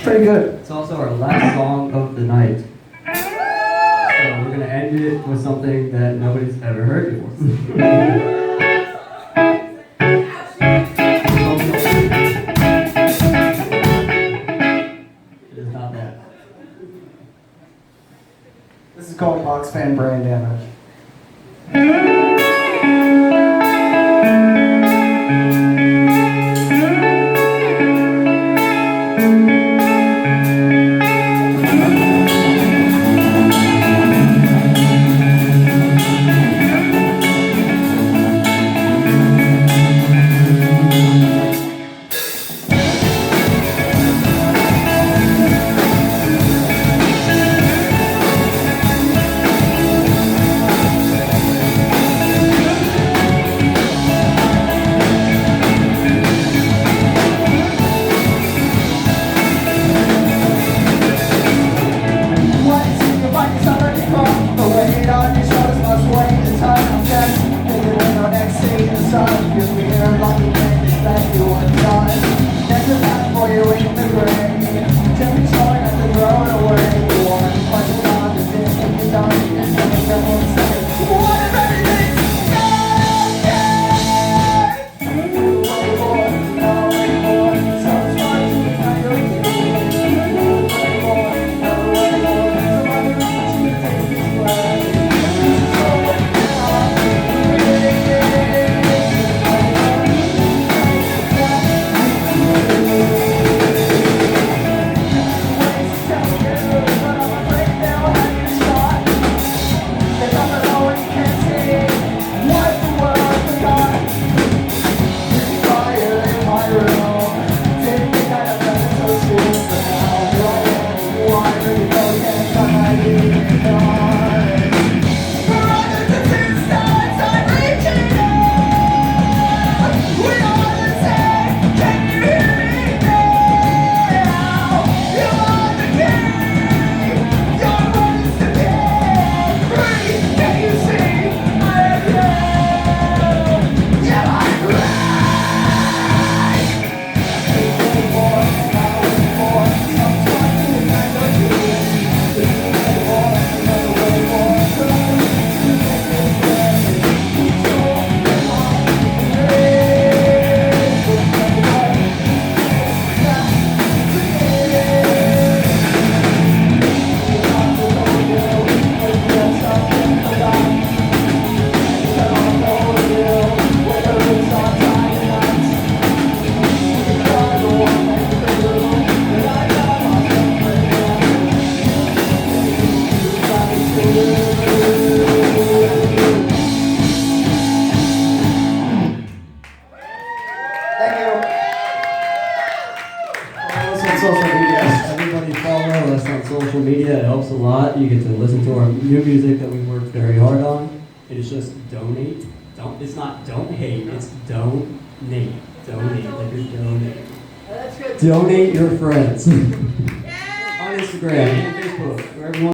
pretty good. It's also our last song of the night. So we're gonna end it with something that nobody's ever heard before. It is not that. This is called Box Fan Brain Damage. Everybody follow us on social media. It helps a lot. You get to listen to our new music that we worked very hard on. It is just donate. It's not don't hate. It's donate. Donate. Like you're donating. Donate your friends on Instagram and Facebook. Wherever you want.